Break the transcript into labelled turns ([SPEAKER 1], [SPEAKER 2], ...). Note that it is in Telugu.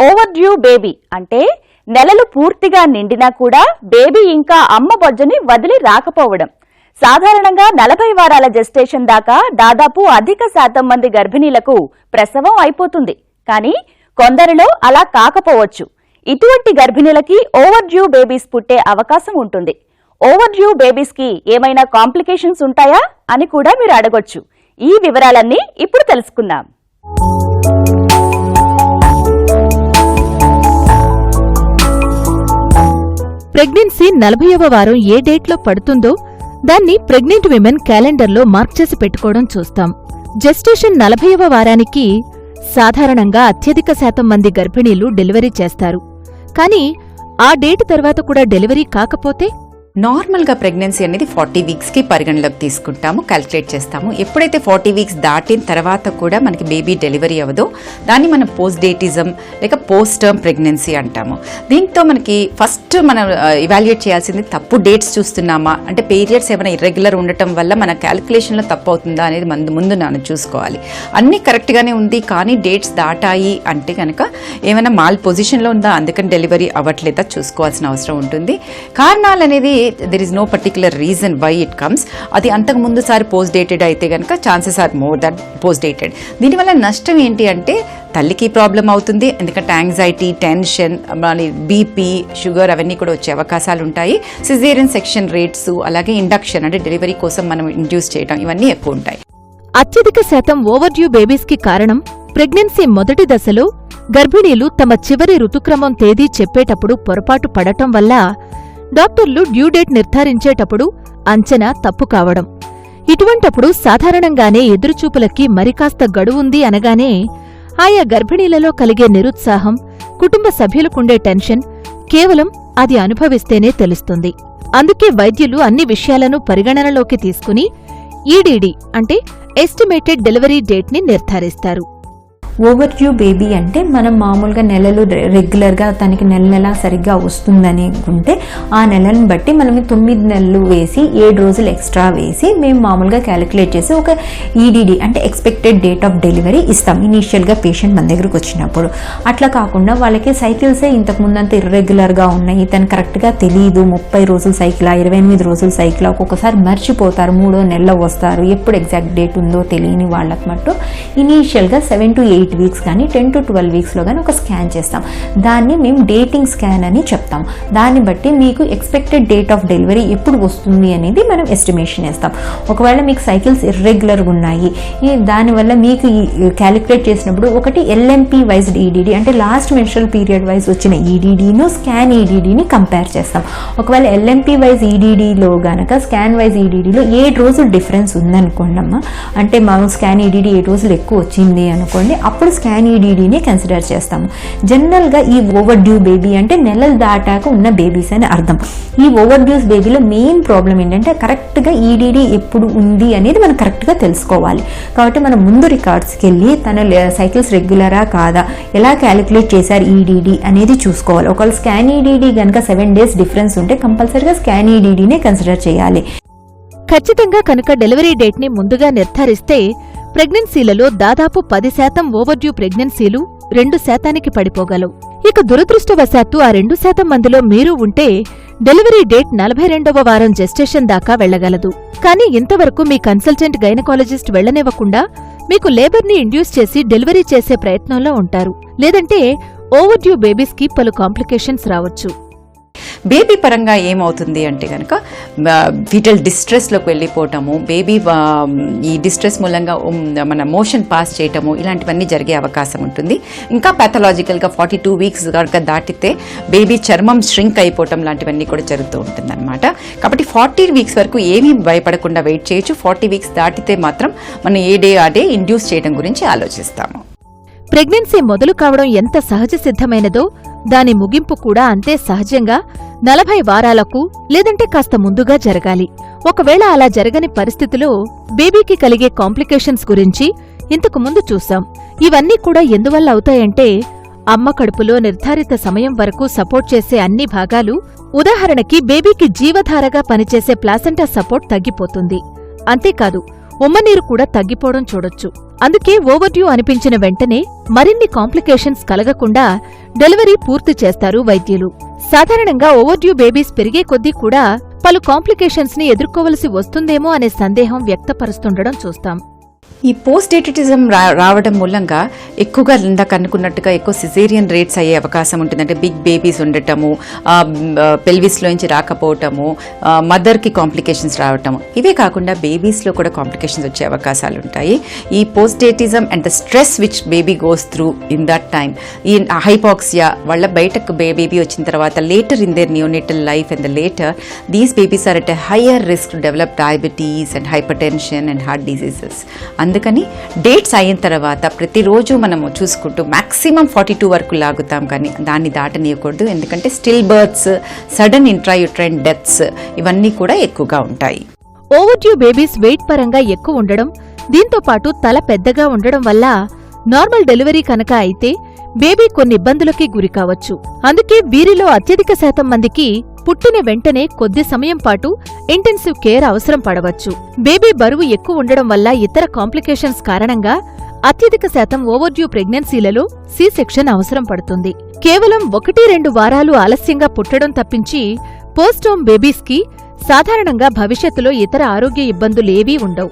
[SPEAKER 1] ఓవర్ డ్యూ బేబీ అంటే నెలలు పూర్తిగా నిండినా కూడా బేబీ ఇంకా అమ్మ బొజ్జని వదిలి రాకపోవడం. సాధారణంగా 40 వారాల జెస్టేషన్ దాకా దాదాపు అధిక శాతం మంది గర్భిణీలకు ప్రసవం అయిపోతుంది. కానీ కొందరిలో అలా కాకపోవచ్చు. ఇటువంటి గర్భిణీలకి ఓవర్ డ్యూ బేబీస్ పుట్టే అవకాశం ఉంటుంది. ఓవర్ డ్యూ బేబీస్ కి ఏమైనా కాంప్లికేషన్స్ ఉంటాయా అని కూడా మీరు అడగొచ్చు. ఈ వివరాలన్నీ ఇప్పుడు తెలుసుకుందాం.
[SPEAKER 2] ప్రెగ్నెన్సీ 40వ వారం ఏ డేట్లో పడుతుందో దాన్ని ప్రెగ్నెంట్ విమెన్ క్యాలెండర్లో మార్క్ చేసి పెట్టుకోవడం చూస్తాం. జెస్టేషన్ 40వ వారానికి సాధారణంగా అత్యధిక శాతం మంది గర్భిణీలు డెలివరీ చేస్తారు. కానీ ఆ డేట్ తర్వాత కూడా డెలివరీ కాకపోతే
[SPEAKER 3] నార్మల్గా ప్రెగ్నెన్సీ అనేది 40 వీక్స్కి పరిగణలోకి తీసుకుంటాము, క్యాల్కులేట్ చేస్తాము. ఎప్పుడైతే 40 వీక్స్ దాటిన తర్వాత కూడా మనకి బేబీ డెలివరీ అవ్వదో దాన్ని మనం పోస్ట్ డేటిజం లేక పోస్ట్ టర్మ్ ప్రెగ్నెన్సీ అంటాము. దీంతో మనకి ఫస్ట్ మనం ఇవాల్యుయేట్ చేయాల్సింది తప్పు డేట్స్ చూస్తున్నామా, అంటే పీరియడ్స్ ఏమైనా ఇర్రెగ్యులర్ ఉండటం వల్ల మన క్యాల్కులేషన్లో తప్పు అవుతుందా అనేది ముందు మనం చూసుకోవాలి. అన్నీ కరెక్ట్గానే ఉంది కానీ డేట్స్ దాటాయి అంటే కనుక ఏమైనా మాల్ పొజిషన్లో ఉందా, అందుకని డెలివరీ అవ్వట్లేదా చూసుకోవాల్సిన అవసరం ఉంటుంది. కారణాలు అనేది there is no particular reason why it comes. అది అంతకు ముందు సారి పోస్ట్ డేటెడ్ అయితే కనుక chances are more that post dated. దీనివల్ల నష్టం ఏంటి అంటే తల్లికి ప్రాబ్లం అవుతుంది, ఎందుకంటే యాంగ్జైటీ, టెన్షన్, బీపీ, షుగర్ అవన్నీ కూడా వచ్చే అవకాశాలు ఉంటాయి. సిజేరియన్ సెక్షన్ రేట్స్, అలాగే ఇండక్షన్ అంటే డెలివరీ కోసం మనం ఇండ్యూస్ చేయడం ఇవన్నీ ఎక్కువ ఉంటాయి.
[SPEAKER 2] అత్యధిక శాతం ఓవర్ డ్యూ బేబీస్కి కారణం ప్రెగ్నెన్సీ మొదటి దశలో గర్భిణీలు తమ చివరి ఋతుక్రమం తేదీ చెప్పేటప్పుడు పొరపాటు పడటం వల్ల డాక్టర్లు డ్యూ డేట్ నిర్ధారించేటప్పుడు అంచనా తప్పు కావడం. ఇటువంటప్పుడు సాధారణంగానే ఎదురుచూపులకి మరికాస్త గడువుంది అనగానే ఆయా గర్భిణీలలో కలిగే నిరుత్సాహం, కుటుంబ సభ్యులకుండే టెన్షన్ కేవలం అది అనుభవిస్తేనే తెలుస్తుంది. అందుకే వైద్యులు అన్ని విషయాలను పరిగణనలోకి తీసుకుని ఈడీడీ అంటే ఎస్టిమేటెడ్ డెలివరీ డేట్ ని నిర్ధారిస్తారు.
[SPEAKER 4] ఓవర్ డ్యూ బేబీ అంటే మనం మామూలుగా నెలలు రెగ్యులర్గా తనకి నెల సరిగ్గా వస్తుందని అనుకుంటే ఆ నెలను బట్టి మనం 9 నెలలు వేసి 7 రోజులు ఎక్స్ట్రా వేసి మేము మామూలుగా క్యాలిక్యులేట్ చేసి ఒక ఈడీడీ అంటే ఎక్స్పెక్టెడ్ డేట్ ఆఫ్ డెలివరీ ఇస్తాం ఇనీషియల్గా పేషెంట్ మన దగ్గరకు వచ్చినప్పుడు. అట్లా కాకుండా వాళ్ళకి సైకిల్సే ఇంతకు ముందంతా ఇర్రెగ్యులర్గా ఉన్నాయి, తను కరెక్ట్గా తెలియదు, 30 రోజుల సైకిలా 28 రోజుల సైకిలా, ఒక్కొక్కసారి మర్చిపోతారు, 3వ నెలలో వస్తారు, ఎప్పుడు ఎగ్జాక్ట్ డేట్ ఉందో తెలియని వాళ్ళకి మట్టు ఇనీషియల్గా 7 to 8 వీక్స్ కానీ 10 to 12 వీక్స్లో కానీ ఒక స్కాన్ చేస్తాం. దాన్ని మేము డేటింగ్ స్కాన్ అని చెప్తాం. దాన్ని బట్టి మీకు ఎక్స్పెక్టెడ్ డేట్ ఆఫ్ డెలివరీ ఎప్పుడు వస్తుంది అనేది మనం ఎస్టిమేషన్ వేస్తాం. ఒకవేళ మీకు సైకిల్స్ ఇర్రెగ్యులర్గా ఉన్నాయి, దానివల్ల మీకు క్యాలిక్యులేట్ చేసినప్పుడు ఒకటి ఎల్ఎంపీ వైజ్డ్ ఈడీడీ అంటే లాస్ట్ మెన్స్ట్రల్ పీరియడ్ వైజ్ వచ్చిన ఈడీడీను స్కాన్ ఈడీడీని కంపేర్ చేస్తాం. ఒకవేళ ఎల్ఎంపీ వైజ్ ఈడీడీలో గనక స్కాన్ వైజ్ ఈడీడీలో 7 రోజులు డిఫరెన్స్ ఉందనుకోండి అమ్మా, అంటే మామూలు స్కాన్ ఈడీడీ 7 రోజులు ఎక్కువ వచ్చింది అనుకోండి, అప్పుడు స్కాన్ ఈడీడీని కన్సిడర్ చేస్తాము. జనరల్గా ఈ ఓవర్ డ్యూ బేబీ అంటే నెలలు దాటాక ఉన్న బేబీస్ అని అర్థం. ఈ ఓవర్ డ్యూస్ బేబీలో మెయిన్ ప్రాబ్లం ఏంటంటే కరెక్ట్గా ఈడీడీ ఎప్పుడు ఉంది అనేది మనం కరెక్ట్గా తెలుసుకోవాలి. కాబట్టి మనం ముందు రికార్డ్స్కి వెళ్ళి తన సైకిల్స్ రెగ్యులరా కాదా, ఎలా క్యాలిక్యులేట్ చేశారు ఈడీడీ అనేది చూసుకోవాలి. ఒకవేళ స్కాన్ ఈడీడీ కనుక 7 days డిఫరెన్స్ ఉంటే కంపల్సరీగా స్కాన్ ఈడీడీనే కన్సిడర్ చేయాలి.
[SPEAKER 2] ఖచ్చితంగా కనుక డెలివరీ డేట్ ని ముందుగా నిర్ధారిస్తే ప్రెగ్నెన్సీలలో దాదాపు 10% ఓవర్ డ్యూ ప్రెగ్నెన్సీలు 2% పడిపోగలవు. ఇక దురదృష్టవశాత్తు ఆ 2% మందిలో మీరు ఉంటే డెలివరీ డేట్ 42వ వారం జెస్టేషన్ దాకా వెళ్లగలదు. కానీ ఇంతవరకు మీ కన్సల్టెంట్ గైనకాలజిస్ట్ వెళ్లనివ్వకుండా మీకు లేబర్ని ఇండ్యూస్ చేసి డెలివరీ చేసే ప్రయత్నంలో ఉంటారు. లేదంటే ఓవర్ డ్యూ బేబీస్కి పలు కాంప్లికేషన్స్ రావచ్చు.
[SPEAKER 3] బేబీ పరంగా ఏమవుతుంది అంటే కనుక ఫీటల్ డిస్ట్రెస్లోకి వెళ్ళిపోవటము, బేబీ ఈ డిస్ట్రెస్ మూలంగా మన మోషన్ పాస్ చేయటము ఇలాంటివన్నీ జరిగే అవకాశం ఉంటుంది. ఇంకా ప్యాథలాజికల్గా 42 వీక్స్ కనుక దాటితే బేబీ చర్మం ష్రింక్ అయిపోవటం లాంటివన్నీ కూడా జరుగుతూ ఉంటుంది అనమాట. కాబట్టి 40 వీక్స్ వరకు ఏమీ భయపడకుండా వెయిట్ చేయొచ్చు. 40 వీక్స్ దాటితే మాత్రం మనం ఏ డే ఆ డే ఇండ్యూస్ చేయడం గురించి ఆలోచిస్తాము.
[SPEAKER 2] ప్రెగ్నెన్సీ మొదలు కావడం ఎంత సహజ సిద్ధమైనదో దాని ముగింపు కూడా అంతే సహజంగా 40 వారాలకు లేదంటే కాస్త ముందుగా జరగాలి. ఒకవేళ అలా జరగని పరిస్థితిలో బేబీకి కలిగే కాంప్లికేషన్స్ గురించి ఇంతకు ముందు చూశాం. ఇవన్నీ కూడా ఎందువల్ల అవుతాయంటే అమ్మ కడుపులో నిర్ధారిత సమయం వరకు సపోర్ట్ చేసే అన్ని భాగాలు, ఉదాహరణకి బేబీకి జీవధారగా పనిచేసే ప్లాసెంటా సపోర్ట్ తగ్గిపోతుంది. అంతేకాదు ఉమ్మనీరు కూడా తగ్గిపోవడం చూడొచ్చు. అందుకే ఓవర్డ్యూ అనిపించిన వెంటనే మరిన్ని కాంప్లికేషన్స్ కలగకుండా డెలివరీ పూర్తి చేస్తారు వైద్యులు. సాధారణంగా ఓవర్డ్యూ బేబీస్ పెరిగే కొద్దీ కూడా పలు కాంప్లికేషన్స్ ని ఎదుర్కోవలసి వస్తుందేమో అనే సందేహం వ్యక్తపరుస్తుండడం చూస్తాం.
[SPEAKER 3] ఈ పోస్ట్ డేటిటిజం రావడం మూలంగా ఎక్కువగా ఇందాక అనుకున్నట్టుగా ఎక్కువ సిజేరియన్ రేట్స్ అయ్యే అవకాశం ఉంటుంది. అంటే బిగ్ బేబీస్ ఉండటము, పెల్విస్లోంచి రాకపోవటము, మదర్కి కాంప్లికేషన్స్ రావటము. ఇవే కాకుండా బేబీస్లో కూడా కాంప్లికేషన్స్ వచ్చే అవకాశాలు ఉంటాయి. ఈ postdatism and the stress which baby goes through in that time, ఈ హైపాక్సియా వల్ల బయటకు బేబీ వచ్చిన తర్వాత later in their neonatal life and the later these babies are at a higher risk to develop diabetes and hypertension and heart diseases. అందుకని డేట్స్ అయిన తర్వాత ప్రతిరోజు మనము చూసుకుంటూ మ్యాక్సిమం 42 వరకు లాగుతాం, కానీ దాన్ని దాటనీయకూడదు. ఎందుకంటే still births, sudden intrauterine deaths ఇవన్నీ కూడా ఎక్కువగా ఉంటాయి.
[SPEAKER 2] ఓవర్డ్యూ బేబీస్ వెయిట్ పరంగా ఎక్కువ ఉండడం, దీంతో పాటు తల పెద్దగా ఉండడం వల్ల నార్మల్ డెలివరీ కనుక అయితే బేబీ కొన్ని ఇబ్బందులకి గురికావచ్చు. అందుకే వీరిలో అత్యధిక శాతం మందికి పుట్టిన వెంటనే కొద్ది సమయం పాటు ఇంటెన్సివ్ కేర్ అవసరం పడవచ్చు. బేబీ బరువు ఎక్కువ ఉండడం వల్ల ఇతర కాంప్లికేషన్స్ కారణంగా అత్యధిక శాతం ఓవర్డ్యూ ప్రెగ్నెన్సీలలో సి సెక్షన్ అవసరం పడుతుంది. కేవలం 1-2 వారాలు ఆలస్యంగా పుట్టడం తప్పించి పోస్ట్ హోమ్ బేబీస్కి సాధారణంగా భవిష్యత్తులో ఇతర ఆరోగ్య ఇబ్బందులేవీ ఉండవు.